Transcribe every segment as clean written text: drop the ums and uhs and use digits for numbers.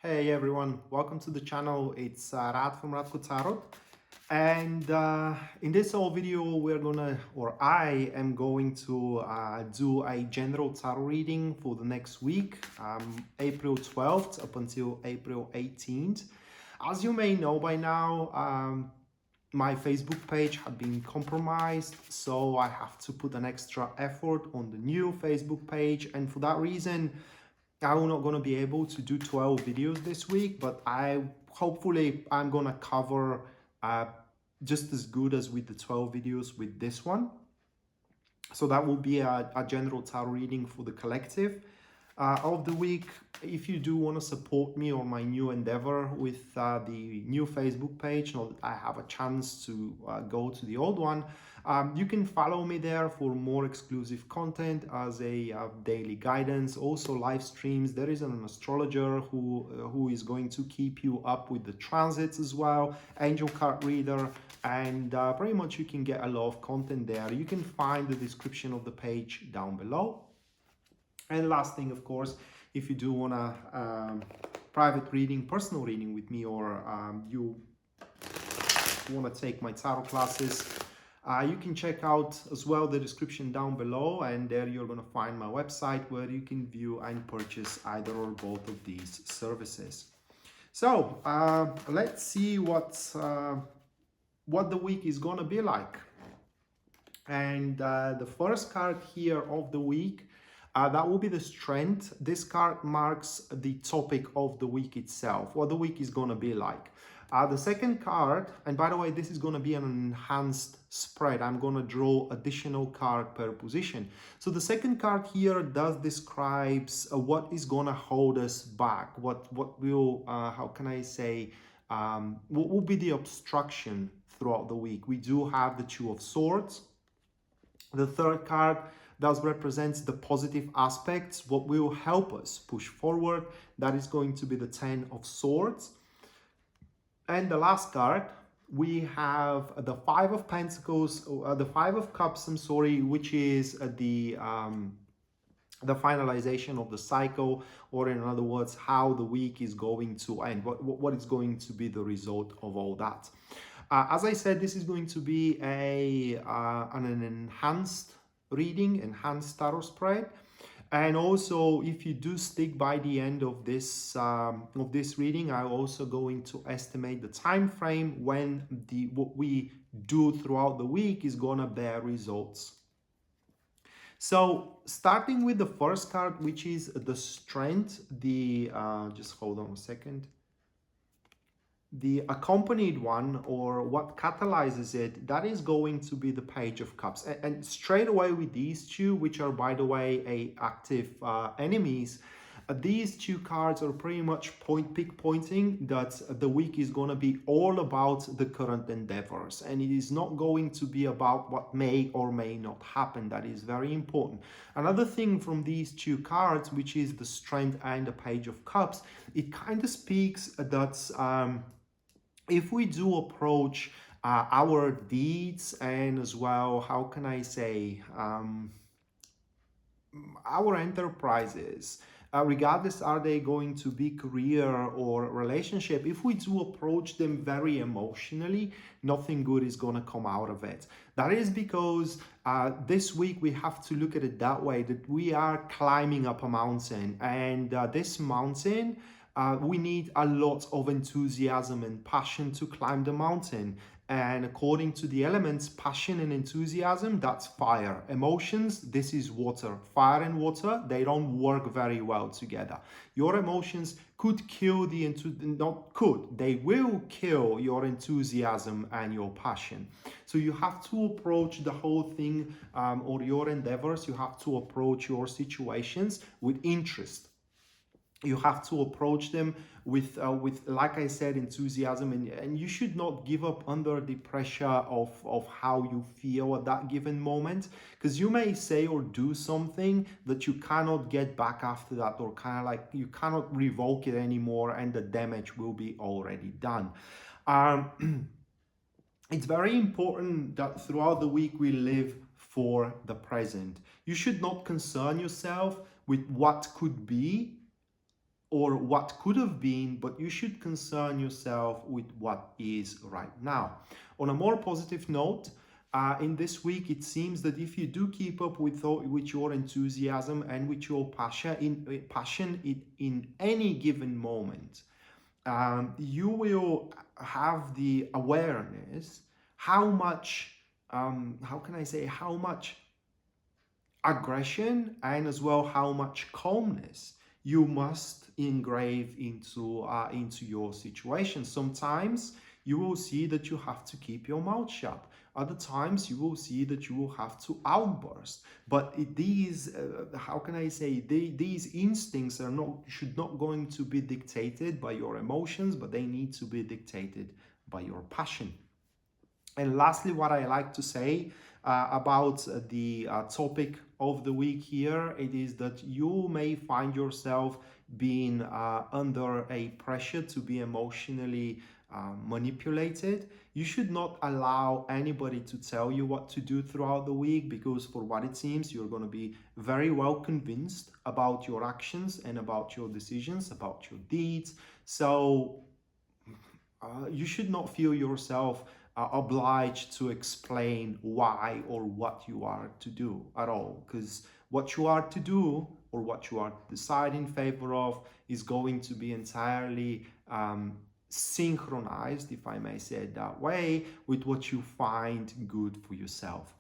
Hey everyone, welcome to the channel. It's Rad from Radko, and in this whole video I am going to do a general tarot reading for the next week, April 12th up until April 18th. As you may know by now, my Facebook page had been compromised, so I have to put an extra effort on the new Facebook page, and for that reason I'm not going to be able to do 12 videos this week, but I'm going to cover uh, just as good as with the 12 videos with this one. So that will be a general tarot reading for the collective of the week. If you do want to support me on my new endeavor with the new Facebook page, now that I have a chance to go to the old one, you can follow me there for more exclusive content as a daily guidance, also live streams. There is an astrologer who is going to keep you up with the transits as well, angel card reader, and pretty much you can get a lot of content there. You can find the description of the page down below. And last thing, of course, if you do want a private reading, personal reading with me, or you want to take my tarot classes, you can check out as well the description down below, and there you're going to find my website where you can view and purchase either or both of these services. So let's see what the week is going to be like. And the first card here of the week, that will be the strength. This card marks the topic of the week itself, what the week is going to be like. The second card, and by the way, this is going to be an enhanced spread. I'm going to draw additional card per position. So the second card here does describes what is going to hold us back. What will, how can I say, what will be the obstruction throughout the week. We do have the Two of Swords. The third card does represent the positive aspects, what will help us push forward. That is going to be the Ten of Swords. And the last card, we have the Five of Pentacles, the Five of Cups, which is the finalization of the cycle, or in other words, how the week is going to end, what is going to be the result of all that. As I said, this is going to be an enhanced reading, enhanced tarot spread. And also, if you do stick by the end of this reading, I'm also going to estimate the time frame when what we do throughout the week is gonna bear results. So starting with the first card, which is the strength, just hold on a second. The accompanied one, or what catalyzes it, that is going to be the Page of Cups. And straight away with these two, which are, by the way, active enemies, these two cards are pretty much pointing that the week is going to be all about the current endeavors, and it is not going to be about what may or may not happen. That is very important. Another thing from these two cards, which is the Strength and the Page of Cups, it kind of speaks that if we do approach our deeds, and as well, how can I say, our enterprises, regardless are they going to be career or relationship, if we do approach them very emotionally, nothing good is going to come out of it. That is because this week we have to look at it that way, that we are climbing up a mountain, and this mountain, we need a lot of enthusiasm and passion to climb the mountain. And according to the elements, passion and enthusiasm, that's fire. Emotions, this is water. Fire and water, they don't work very well together. Your emotions could kill they will kill your enthusiasm and your passion. So you have to approach the whole thing, or your endeavors, you have to approach your situations with interest. You have to approach them with like I said, enthusiasm, and you should not give up under the pressure of how you feel at that given moment, because you may say or do something that you cannot get back after that, or kind of like you cannot revoke it anymore, and the damage will be already done. It's very important that throughout the week we live for the present. You should not concern yourself with what could be, or what could have been, but you should concern yourself with what is right now. On a more positive note, in this week, it seems that if you do keep up with your enthusiasm and with your passion in any given moment, you will have the awareness how much, how can I say, how much aggression and as well how much calmness you must engrave into your situation. Sometimes you will see that you have to keep your mouth shut. Other times you will see that you will have to outburst. But these, how can I say, these instincts are not should not going to be dictated by your emotions, but they need to be dictated by your passion. And lastly, what I like to say about the topic of the week here, it is that you may find yourself being under a pressure to be emotionally manipulated. You should not allow anybody to tell you what to do throughout the week, because for what it seems, you're going to be very well convinced about your actions and about your decisions, about your deeds. So you should not feel yourself obliged to explain why or what you are to do at all, because what you are to do or what you are to decide in favor of is going to be entirely synchronized, if I may say it that way, with what you find good for yourself.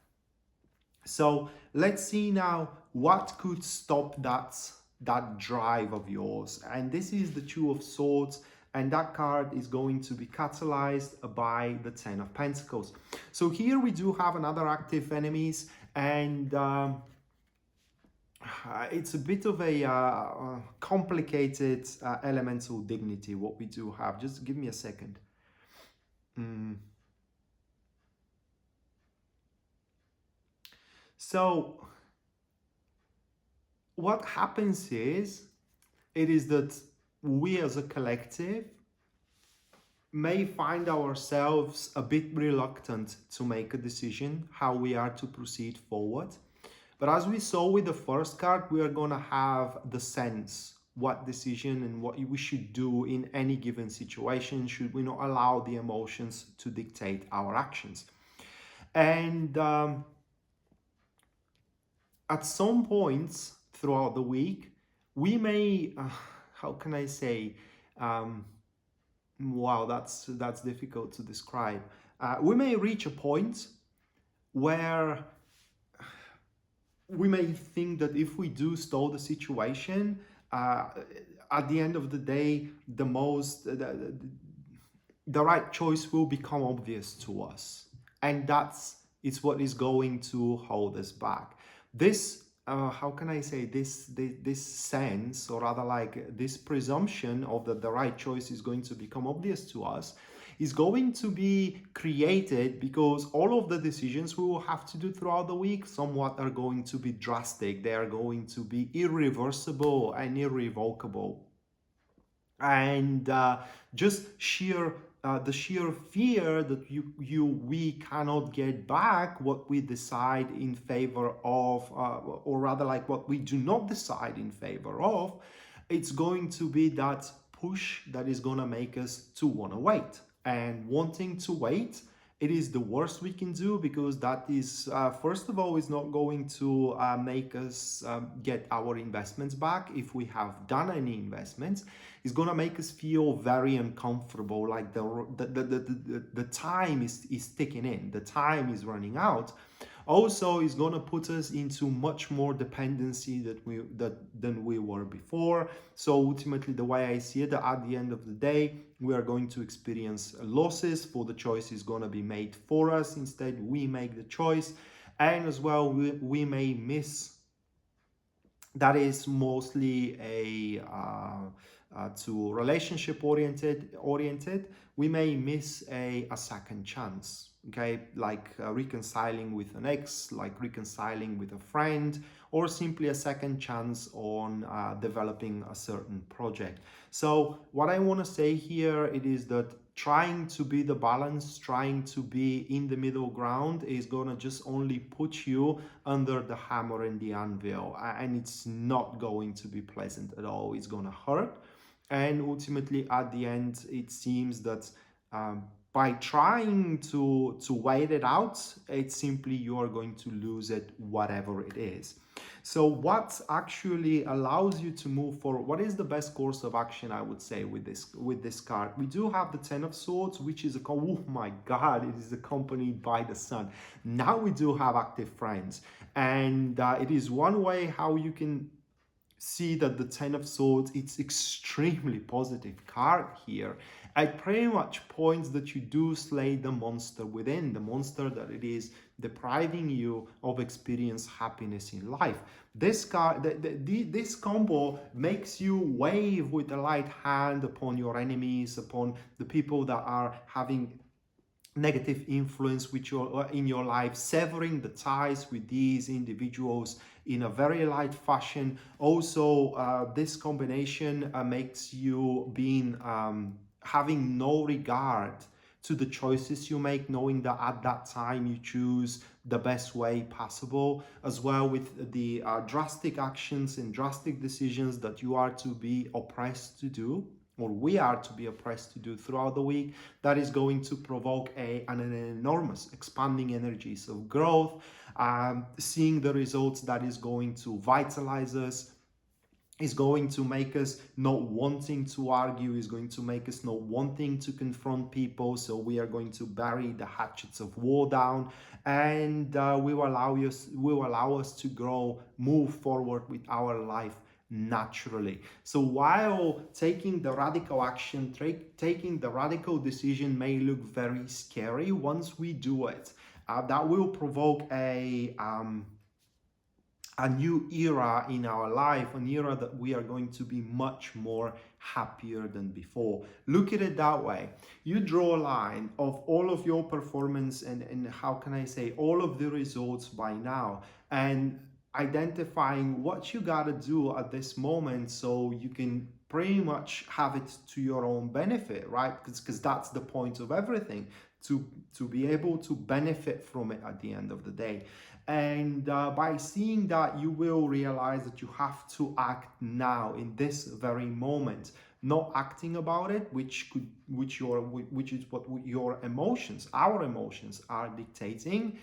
So let's see now what could stop that drive of yours. And this is the Two of Swords, and that card is going to be catalyzed by the Ten of Pentacles. So here we do have another active enemies, and it's a bit of a complicated elemental dignity what we do have. Just give me a second. So what happens is, it is that we as a collective may find ourselves a bit reluctant to make a decision how we are to proceed forward. But as we saw with the first card, we are going to have the sense what decision and what we should do in any given situation, should we not allow the emotions to dictate our actions. And at some points throughout the week, we may, how can I say, wow, that's difficult to describe. We may reach a point where we may think that if we do stall the situation, at the end of the day, the right choice will become obvious to us, and it's what is going to hold us back. This how can I say, this sense, or rather like this presumption of that the right choice is going to become obvious to us, is going to be created because all of the decisions we will have to do throughout the week somewhat are going to be drastic. They are going to be irreversible and irrevocable. And just the sheer fear that we cannot get back what we decide in favor of, or rather like what we do not decide in favor of, it's going to be that push that is going to make us to want to wait. And wanting to wait, it is the worst we can do, because that is, first of all, is not going to make us get our investments back if we have done any investments. It's going to make us feel very uncomfortable, like the time is ticking in, the time is running out. Also, is going to put us into much more dependency than we were before. So ultimately, the way I see it, at the end of the day, we are going to experience losses, for the choice is going to be made for us. Instead, we make the choice, and as well, we may miss. That is mostly a to relationship oriented. We may miss a second chance. Okay, like reconciling with an ex, like reconciling with a friend, or simply a second chance on developing a certain project. So what I want to say here, it is that trying to be the balance, trying to be in the middle ground is going to just only put you under the hammer and the anvil, and it's not going to be pleasant at all. It's going to hurt. And ultimately, at the end, it seems that by trying to wait it out, it's simply you are going to lose it, whatever it is. So what actually allows you to move forward? What is the best course of action, I would say, with this card? We do have the Ten of Swords, which is oh my God, it is accompanied by the Sun. Now we do have active friends, and it is one way how you can see that the Ten of Swords, it's extremely positive card here. It pretty much points that you do slay the monster within, the monster that it is depriving you of experience happiness in life. This card, this combo makes you wave with the light hand upon your enemies, upon the people that are having negative influence with in your life, severing the ties with these individuals in a very light fashion. Also, this combination makes you being having no regard to the choices you make, knowing that at that time you choose the best way possible, as well with the drastic actions and drastic decisions that you are to be oppressed to do, or we are to be oppressed to do throughout the week. That is going to provoke an enormous expanding energies of growth, seeing the results that is going to vitalize us, is going to make us not wanting to argue, is going to make us not wanting to confront people. So we are going to bury the hatchets of war down, and will allow us to grow, move forward with our life naturally. So while taking the radical action, taking the radical decision may look very scary, once we do it, that will provoke a new era in our life, an era that we are going to be much more happier than before. Look at it that way. You draw a line of all of your performance and how can I say, all of the results by now, and identifying what you got to do at this moment so you can pretty much have it to your own benefit, right? Because that's the point of everything, to be able to benefit from it at the end of the day. And by seeing that, you will realize that you have to act now in this very moment, not acting about it, which is what your emotions, our emotions, are dictating.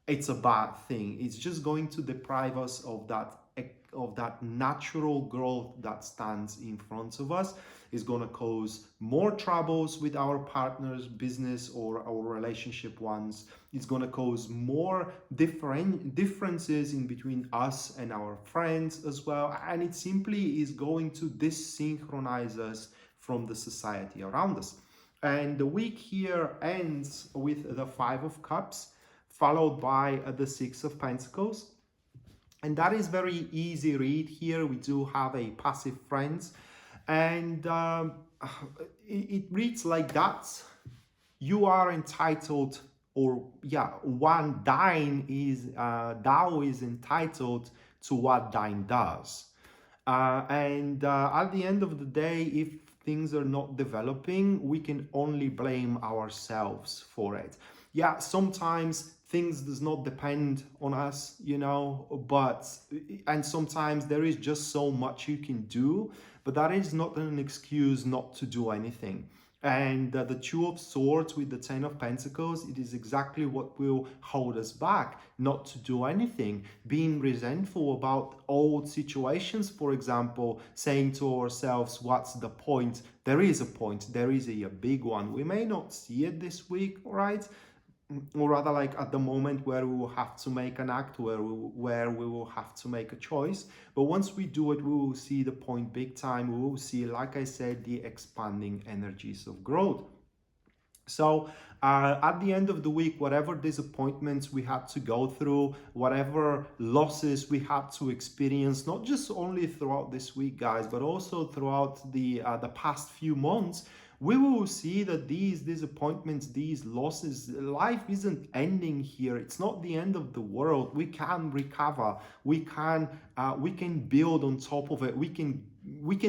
It's a bad thing. It's just going to deprive us of that natural growth that stands in front of us. Is going to cause more troubles with our partners, business or our relationship ones. It's going to cause more differences in between us and our friends as well. And it simply is going to desynchronize us from the society around us. And the week here ends with the Five of Cups, followed by the Six of Pentacles. And that is very easy read here. We do have a passive friends, and it reads like that. You are entitled, or yeah, one Dine is Dao is entitled to what Dine does. And at the end of the day, if things are not developing, we can only blame ourselves for it. Yeah, sometimes things does not depend on us, but and sometimes there is just so much you can do, but that is not an excuse not to do anything. And the Two of Swords with the Ten of Pentacles, it is exactly what will hold us back, not to do anything, being resentful about old situations, for example, saying to ourselves, what's the point? There is a point, there is a big one. We may not see it this week, right? Or rather, like at the moment where we will have to make an act, where we will have to make a choice. But once we do it, we will see the point big time. We will see, like I said, the expanding energies of growth. So at the end of the week, whatever disappointments we had to go through, whatever losses we had to experience, not just only throughout this week, guys, but also throughout the past few months, we will see that these disappointments, these losses, life isn't ending here. It's not the end of the world. We can recover. We can build on top of it. We can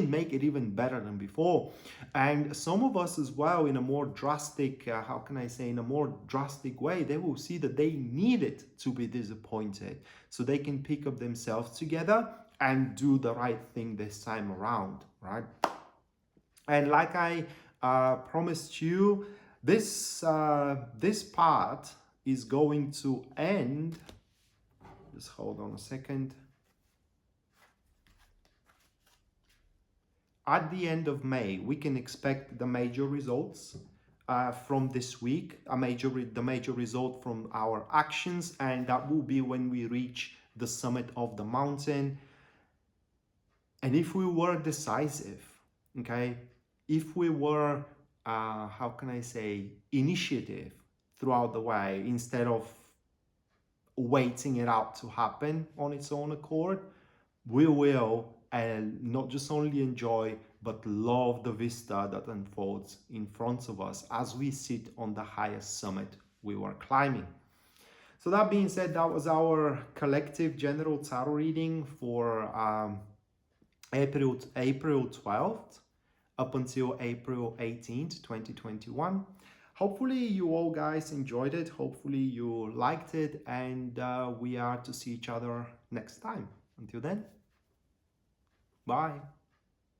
make it even better than before. And some of us as well, in a more drastic, how can I say, in a more drastic way, they will see that they need it to be disappointed so they can pick up themselves together and do the right thing this time around, right? And like I promised you, this part is going to end. Just hold on a second. At the end of May, we can expect the major results from this week, the major result from our actions, and that will be when we reach the summit of the mountain. And if we were decisive, okay, if we were, how can I say, initiative throughout the way, instead of waiting it out to happen on its own accord, we will not just only enjoy but love the vista that unfolds in front of us as we sit on the highest summit we were climbing. So that being said, that was our collective general tarot reading for April 12th up until April 18th, 2021. Hopefully you all guys enjoyed it. Hopefully you liked it, and we are to see each other next time. Until then, bye.